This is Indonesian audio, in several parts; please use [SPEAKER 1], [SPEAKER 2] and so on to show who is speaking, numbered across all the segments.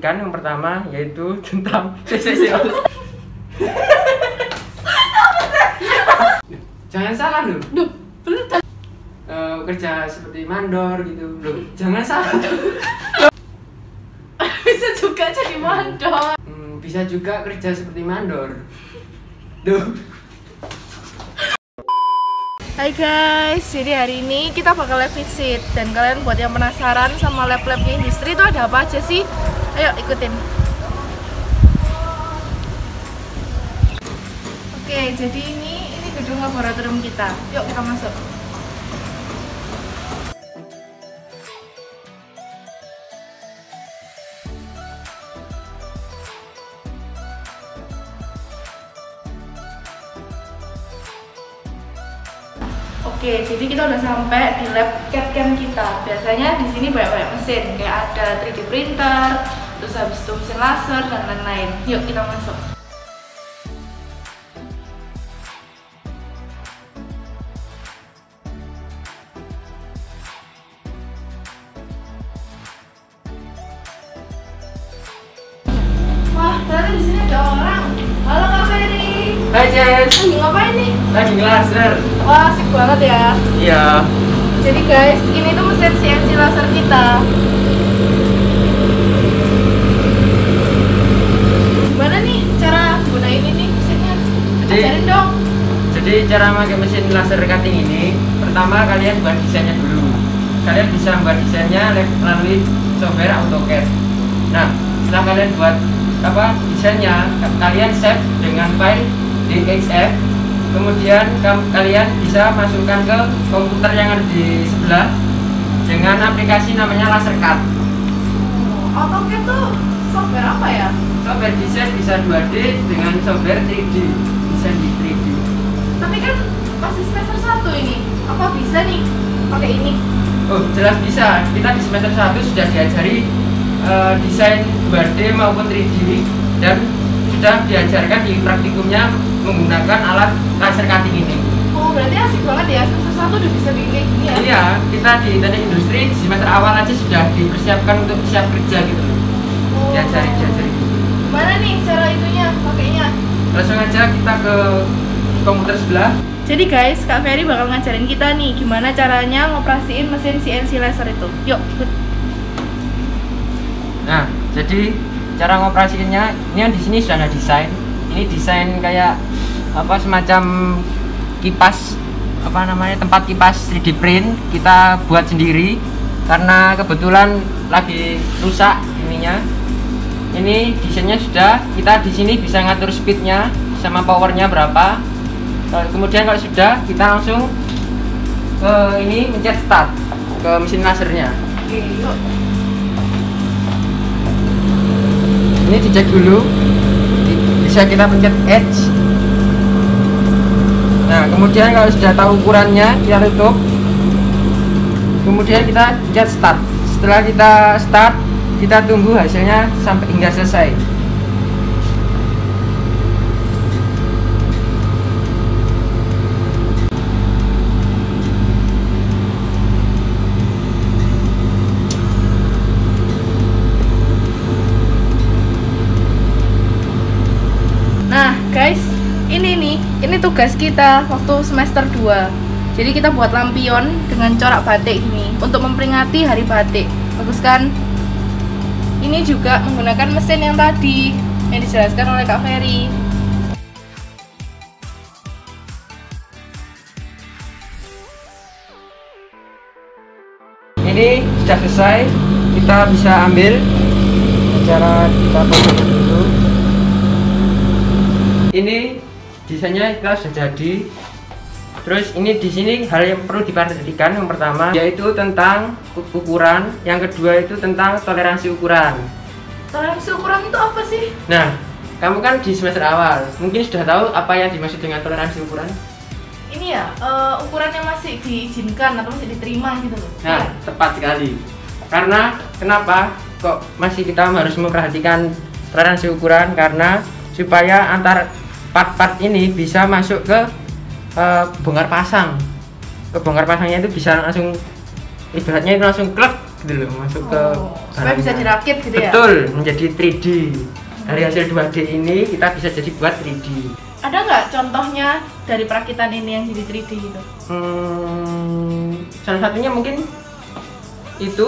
[SPEAKER 1] Kan yang pertama yaitu tentang jangan salah loh. Kerja seperti mandor gitu loh. Jangan salah.
[SPEAKER 2] Bisa juga jadi mandor.
[SPEAKER 1] Bisa juga kerja seperti mandor. Duh.
[SPEAKER 2] Hai guys, jadi hari ini kita bakal lab visit. Dan kalian buat yang penasaran sama lab-labnya industri itu ada apa aja sih? Ayo ikutin. Oke, jadi ini gedung laboratorium kita. Yuk kita masuk. Oke, jadi kita udah sampai di lab CAD/CAM kita. Biasanya di sini banyak mesin, kayak ada 3D printer, terus habis itu mesin laser dan lain-lain. Yuk kita masuk. Wah, ternyata di sini ada orang. Halo Kak Ferry.
[SPEAKER 1] Hai Jess.
[SPEAKER 2] Lagi ngapain nih?
[SPEAKER 1] Lagi laser.
[SPEAKER 2] Wah, asik banget ya.
[SPEAKER 1] Iya.
[SPEAKER 2] Jadi guys, ini tuh mesin CNC laser kita. Gimana nih cara gunain ini mesinnya? Ajarin dong.
[SPEAKER 1] Jadi cara pakai mesin laser cutting ini, pertama kalian buat desainnya dulu. Kalian bisa membuat desainnya melalui software AutoCAD. Nah, setelah kalian buat desainnya, kalian save dengan file DXF. Kemudian kalian bisa masukkan ke komputer yang ada di sebelah dengan aplikasi namanya LaserCAD.
[SPEAKER 2] AutoCAD tuh software apa ya?
[SPEAKER 1] Software desain bisa 2D dengan software 3D, desain di 3D.
[SPEAKER 2] Tapi kan masih semester 1 ini. Apa bisa nih pakai ini?
[SPEAKER 1] Oh, jelas bisa. Kita di semester 1 sudah diajari desain 2D maupun 3D dan sudah diajarkan di praktikumnya menggunakan alat laser cutting ini.
[SPEAKER 2] Oh, berarti asik banget ya, semester 1 udah bisa bikin kayak gini ya?
[SPEAKER 1] Iya, kita di teknik industri di semester awal aja sudah dipersiapkan untuk siap kerja gitu.
[SPEAKER 2] Oh.
[SPEAKER 1] Diajari.
[SPEAKER 2] Gimana nih cara itunya, pakainya?
[SPEAKER 1] Langsung aja kita ke komputer sebelah.
[SPEAKER 2] Jadi guys, Kak Ferry bakal ngajarin kita nih gimana caranya ngoperasiin mesin CNC laser itu. Yuk, ikut.
[SPEAKER 1] Nah, jadi cara ngoperasiinnya ini di sini sudah ada desain. Ini desain kayak semacam kipas tempat kipas 3D print kita buat sendiri karena kebetulan lagi rusak ininya. Ini desainnya sudah, kita di sini bisa ngatur speednya sama powernya berapa. Kemudian kalau sudah, kita langsung ke ini mencet start ke mesin lasernya.
[SPEAKER 2] Oke, yuk.
[SPEAKER 1] Ini dicek dulu, bisa kita pencet edge. Nah, kemudian kalau sudah tahu ukurannya, kita tutup. Kemudian kita pencet start. Setelah kita start, kita tunggu hasilnya sampai hingga selesai.
[SPEAKER 2] Nah guys, ini tugas kita waktu semester 2. Jadi kita buat lampion dengan corak batik ini untuk memperingati hari batik. Bagus kan? Ini juga menggunakan mesin yang tadi yang dijelaskan oleh Kak Ferry.
[SPEAKER 1] Ini sudah selesai, kita bisa ambil. Cara kita potong dulu. Ini desainnya kita sudah jadi. Terus ini di sini hal yang perlu diperhatikan yang pertama yaitu tentang ukuran, yang kedua itu tentang toleransi ukuran.
[SPEAKER 2] Toleransi ukuran itu apa sih?
[SPEAKER 1] Nah, kamu kan di semester awal, mungkin sudah tahu apa yang dimaksud dengan toleransi ukuran?
[SPEAKER 2] Ini ya, ukuran yang masih diizinkan atau masih diterima gitu loh.
[SPEAKER 1] Nah, tepat sekali. Karena kenapa kok masih kita harus memperhatikan toleransi ukuran? Karena supaya antar part-part ini bisa masuk ke bongkar pasang. Ke bongkar pasangnya itu bisa langsung, ibaratnya itu langsung klek gitu loh, masuk ke
[SPEAKER 2] supaya bisa
[SPEAKER 1] barangnya.
[SPEAKER 2] dirakit gitu ya.
[SPEAKER 1] Betul, menjadi 3D. Dari hasil 2D ini kita bisa jadi buat 3D.
[SPEAKER 2] Ada nggak contohnya dari perakitan ini yang jadi 3D gitu?
[SPEAKER 1] Salah satunya mungkin itu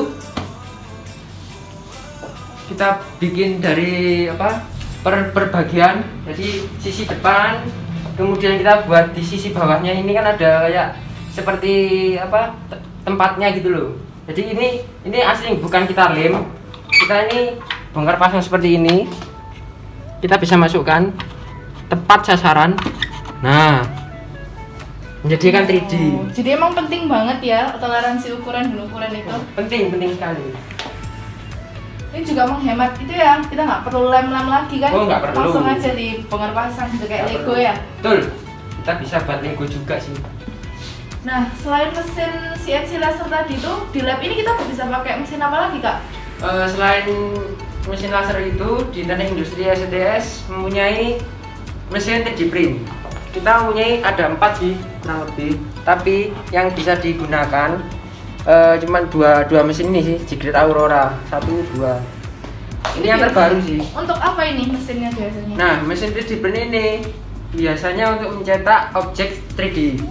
[SPEAKER 1] kita bikin dari apa, per bagian. Jadi sisi depan, kemudian kita buat di sisi bawahnya ini kan ada kayak seperti apa tempatnya gitu loh. Jadi ini asli, bukan kita lem, kita ini bongkar pasang seperti ini. Kita bisa masukkan tepat sasaran. Nah, menjadikan 3D.
[SPEAKER 2] Jadi emang penting banget ya toleransi ukuran dan ukuran itu.
[SPEAKER 1] Penting sekali.
[SPEAKER 2] Ini juga menghemat itu ya, kita nggak perlu lem-lem lagi kan?
[SPEAKER 1] Oh, nggak perlu.
[SPEAKER 2] Langsung aja dibongkar pasang gitu kayak
[SPEAKER 1] Nggak
[SPEAKER 2] Lego
[SPEAKER 1] perlu.
[SPEAKER 2] ya.
[SPEAKER 1] Betul. Kita bisa buat Lego juga sih.
[SPEAKER 2] Nah, selain mesin CNC laser tadi tuh, di lab ini kita bisa pakai mesin apa lagi kak?
[SPEAKER 1] Selain mesin laser itu, di teknik industri STS mempunyai mesin 3D print. Kita mempunyai ada 4 sih kurang lebih, tapi yang bisa digunakan cuman dua mesin ini sih, Jigrade Aurora 1, 2. Ini yang terbaru sih.
[SPEAKER 2] Untuk apa ini mesinnya biasanya?
[SPEAKER 1] Nah, mesin 3D print ini biasanya untuk mencetak objek 3D.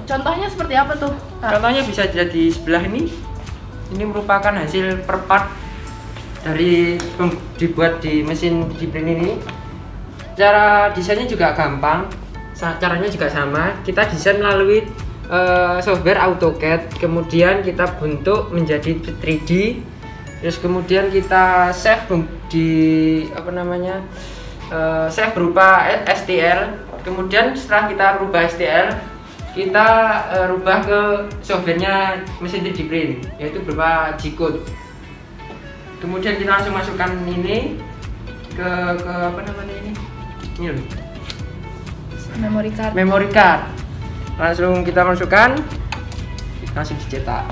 [SPEAKER 2] Contohnya seperti apa tuh kak?
[SPEAKER 1] Contohnya bisa jadi sebelah ini. Ini merupakan hasil per part dari dibuat di mesin 3D print ini. Cara desainnya juga gampang, caranya juga sama. Kita desain melalui software AutoCAD, kemudian kita bentuk menjadi 3D, terus kemudian kita save di apa namanya, save berupa STL. Kemudian setelah kita rubah STL, kita rubah ke softwarenya mesin 3D print, yaitu berupa G-code. Kemudian kita langsung masukkan ini ke apa namanya ini loh, memory card. Langsung kita masukkan, langsung dicetak.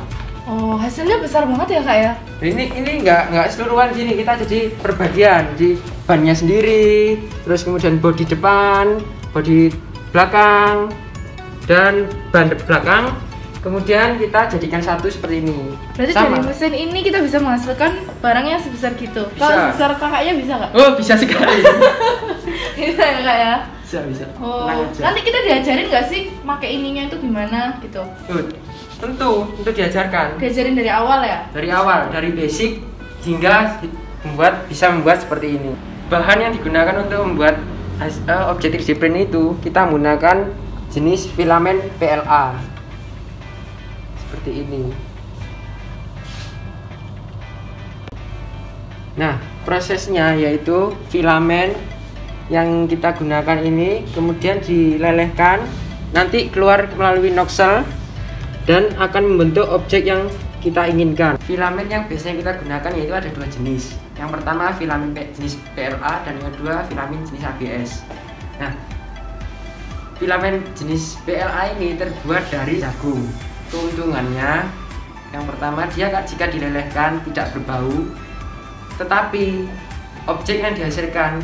[SPEAKER 2] Oh, hasilnya besar banget ya kak ya?
[SPEAKER 1] Ini nggak seluruhan gini, kita jadi perbagian di bannya sendiri, terus kemudian bodi depan, bodi belakang, dan ban belakang. Kemudian kita jadikan satu seperti ini.
[SPEAKER 2] Berarti dari mesin ini kita bisa menghasilkan barangnya sebesar gitu. Kalau sebesar kakaknya bisa nggak?
[SPEAKER 1] Oh, bisa sekali.
[SPEAKER 2] Bisa ya kak ya?
[SPEAKER 1] Bisa.
[SPEAKER 2] Oh, nanti kita diajarin nggak sih pakai ininya itu gimana gitu?
[SPEAKER 1] Tentu diajarkan.
[SPEAKER 2] Diajarin dari awal ya?
[SPEAKER 1] Dari awal, dari basic hingga bisa membuat seperti ini. Bahan yang digunakan untuk membuat objek 3D print itu, kita menggunakan jenis filamen PLA seperti ini. Nah, prosesnya yaitu filamen yang kita gunakan ini kemudian dilelehkan, nanti keluar melalui nozzle dan akan membentuk objek yang kita inginkan. Filamen yang biasanya kita gunakan yaitu ada 2 jenis. Yang pertama filamen jenis PLA dan yang kedua filamen jenis ABS. Nah, filamen jenis PLA ini terbuat dari jagung. Keuntungannya yang pertama, dia jika dilelehkan tidak berbau, tetapi objek yang dihasilkan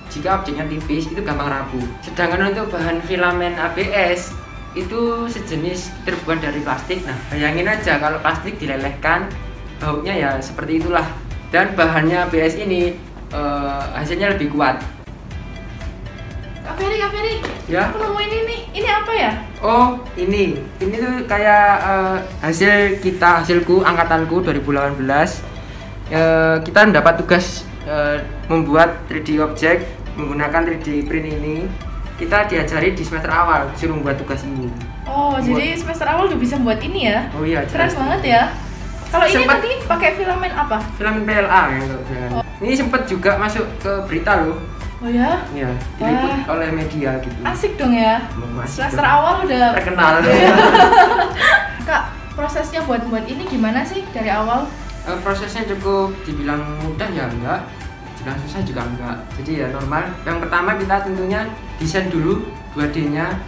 [SPEAKER 1] jika objeknya tipis itu gampang rapuh. Sedangkan untuk bahan filamen ABS itu sejenis terbuat dari plastik. Nah, bayangin aja kalau plastik dilelehkan, baunya ya seperti itulah. Dan bahannya ABS ini hasilnya lebih kuat.
[SPEAKER 2] Kak Ferry,
[SPEAKER 1] ya?
[SPEAKER 2] Aku nemuin ini apa ya?
[SPEAKER 1] Oh, ini tuh kayak hasilku, angkatanku 2018. Kita mendapat tugas membuat 3D objek menggunakan 3D print ini. Kita diajari di semester awal, disuruh membuat tugas ini.
[SPEAKER 2] Oh, jadi semester awal udah bisa buat ini ya?
[SPEAKER 1] Oh iya,
[SPEAKER 2] keren banget ya. Kalau ini tadi pakai filamen apa?
[SPEAKER 1] Filamen PLA ya. Ini sempat juga masuk ke berita loh.
[SPEAKER 2] Oh ya?
[SPEAKER 1] Iya, diliput oleh media gitu.
[SPEAKER 2] Asik dong ya. Semester awal udah
[SPEAKER 1] terkenal.
[SPEAKER 2] Kak, prosesnya buat ini gimana sih dari awal?
[SPEAKER 1] Prosesnya cukup dibilang mudah ya enggak, dibilang susah juga enggak. Jadi ya normal. Yang pertama kita tentunya desain dulu 2D-nya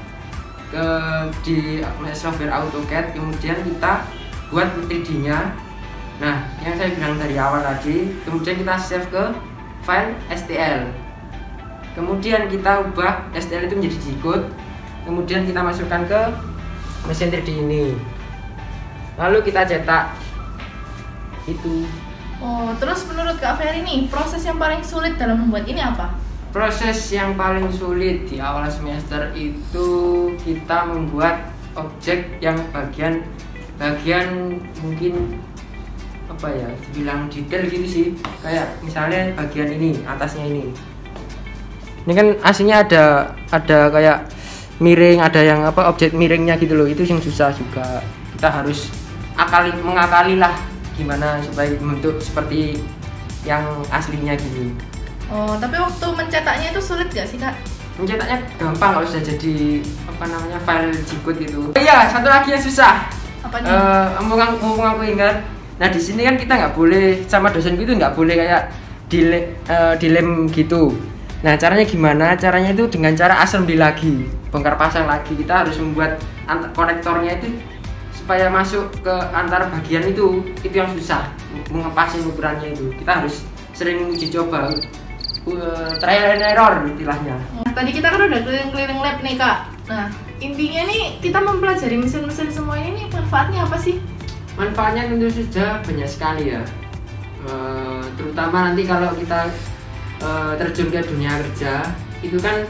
[SPEAKER 1] di software AutoCAD, kemudian kita buat 3D-nya. Nah, yang saya bilang dari awal tadi, kemudian kita save ke file STL. Kemudian kita ubah STL itu menjadi G-code. Kemudian kita masukkan ke mesin 3D ini. Lalu kita cetak. itu.
[SPEAKER 2] Oh, terus menurut Kak Ferry nih, proses yang paling sulit dalam membuat ini apa?
[SPEAKER 1] Proses yang paling sulit di awal semester itu kita membuat objek yang bagian mungkin apa ya, dibilang detail gitu sih. Kayak misalnya bagian ini, atasnya ini. Ini kan aslinya ada kayak miring, ada yang apa objek miringnya gitu loh. Itu yang susah juga. Kita harus mengakali lah gimana supaya membentuk seperti yang aslinya gitu.
[SPEAKER 2] Oh, tapi waktu mencetaknya itu sulit gak sih Kak?
[SPEAKER 1] Mencetaknya gampang kalau sudah jadi apa namanya file jikut gitu. Iya, satu lagi yang susah.
[SPEAKER 2] Apa nih?
[SPEAKER 1] Mumpung aku ingat. Nah di sini kan kita nggak boleh, sama dosenku itu nggak boleh kayak dilem gitu. Nah caranya gimana? Caranya itu dengan cara assembly lagi, bongkar pasang lagi. Kita harus membuat konektornya itu supaya masuk ke antar bagian itu yang susah. Mengepasin ukurannya itu kita harus sering uji coba, trial and error istilahnya.
[SPEAKER 2] Nah, tadi kita kan udah keliling-keliling lab nih Kak. Nah intinya nih kita mempelajari mesin-mesin semua ini nih, manfaatnya apa sih?
[SPEAKER 1] Manfaatnya tentu saja banyak sekali ya, terutama nanti kalau kita terjun ke dunia kerja itu kan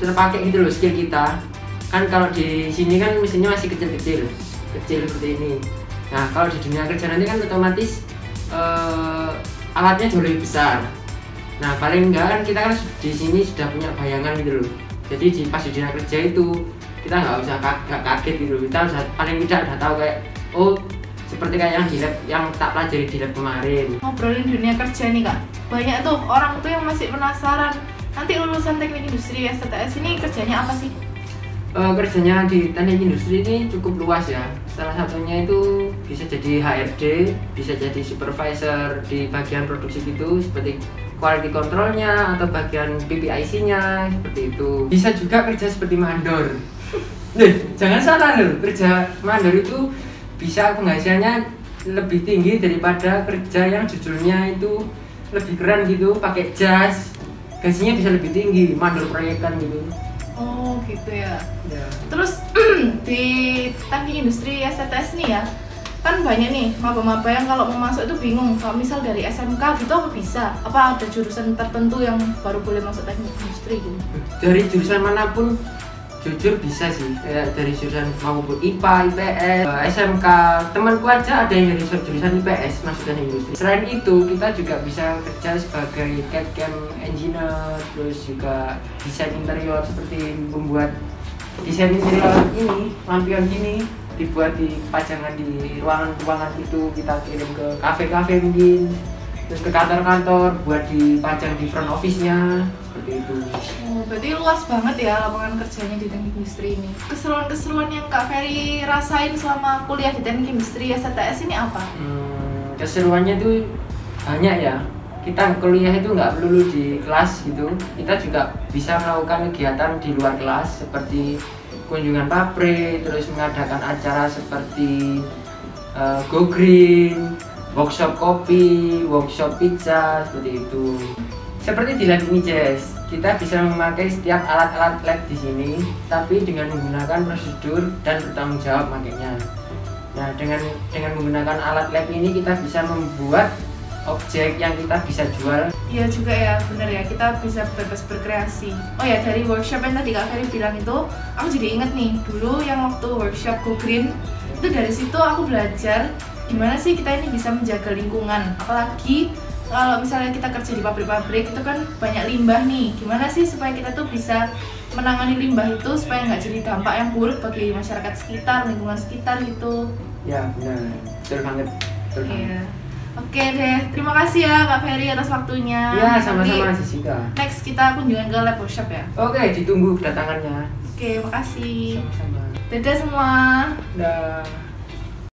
[SPEAKER 1] terpakai gitu loh skill kita. Kan kalau di sini kan mesinnya masih kecil seperti ini. Nah kalau di dunia kerja nanti kan otomatis alatnya jauh lebih besar. Nah paling enggak kan kita kan di sini sudah punya bayangan gitu loh. Jadi pas di dunia kerja itu kita nggak usah kaget gitu loh. Kita paling tidak udah tahu kayak seperti kayak yang di lab, yang tak pelajari di lab kemarin.
[SPEAKER 2] Ngobrolin dunia kerja nih Kak, banyak tuh orang tuh yang masih penasaran nanti lulusan teknik industri STTS ini kerjanya apa sih?
[SPEAKER 1] Kerjanya di teknik industri ini cukup luas ya. Salah satunya itu bisa jadi HRD, bisa jadi supervisor di bagian produksi gitu, seperti quality controlnya atau bagian PPIC-nya seperti itu. Bisa juga kerja seperti mandor. Jangan salah loh, kerja mandor itu bisa penghasilannya lebih tinggi daripada kerja yang judulnya itu lebih keren gitu, pakai jas, gajinya bisa lebih tinggi, mandor proyekan gitu.
[SPEAKER 2] Oh gitu ya.
[SPEAKER 1] Ya.
[SPEAKER 2] Terus di teknik industri STTS nih ya, kan banyak nih maba-maba yang kalau mau masuk itu bingung. Kalau misal dari SMK gitu apa bisa? Apa ada jurusan tertentu yang baru boleh masuk teknik industri gitu?
[SPEAKER 1] Dari jurusan manapun jujur bisa sih, kayak dari jurusan maupun IPA, IPS, SMK. Temanku aja ada yang dari jurusan IPS masuk teknik industri. Selain itu kita juga bisa kerja sebagai CAD/CAM engineer, terus juga desain interior seperti membuat desain interior ini, lampion ini dibuat di pajangan di ruangan-ruangan itu, kita kirim ke kafe-kafe mungkin, terus ke kantor-kantor buat dipajang di front office-nya seperti itu.
[SPEAKER 2] Oh, berarti luas banget ya lapangan kerjanya di teknik industri ini. Keseruan-keseruan yang Kak Ferry rasain selama kuliah di teknik industri STTS ini apa?
[SPEAKER 1] Keseruannya tuh banyak ya. Kita kuliah itu nggak melulu di kelas gitu. Kita juga bisa melakukan kegiatan di luar kelas seperti kunjungan pabrik, terus mengadakan acara seperti Go Green, workshop kopi, workshop pizza seperti itu. Seperti di lab ini Jess, kita bisa memakai setiap alat-alat lab di sini, tapi dengan menggunakan prosedur dan bertanggung jawab makanya. Nah, dengan menggunakan alat lab ini kita bisa membuat objek yang kita bisa jual.
[SPEAKER 2] Iya juga ya, bener ya, kita bisa bebas berkreasi. Oh ya, dari workshop yang tadi Kak Ferry bilang itu, aku jadi inget nih, dulu yang waktu workshop Go Green, itu dari situ aku belajar gimana sih kita ini bisa menjaga lingkungan. Apalagi kalau misalnya kita kerja di pabrik-pabrik itu kan banyak limbah nih, gimana sih supaya kita tuh bisa menangani limbah itu supaya nggak jadi dampak yang buruk bagi masyarakat sekitar, lingkungan sekitar gitu.
[SPEAKER 1] Ya benar, betul banget.
[SPEAKER 2] Iya. Oke deh, terima kasih ya Kak Ferry atas waktunya.
[SPEAKER 1] Ya sama-sama Jessica.
[SPEAKER 2] Next kita kunjungan ke lab workshop ya.
[SPEAKER 1] Oke, ditunggu kedatangannya.
[SPEAKER 2] Oke, makasih.
[SPEAKER 1] Sama-sama.
[SPEAKER 2] Dadah semua.
[SPEAKER 1] Dah.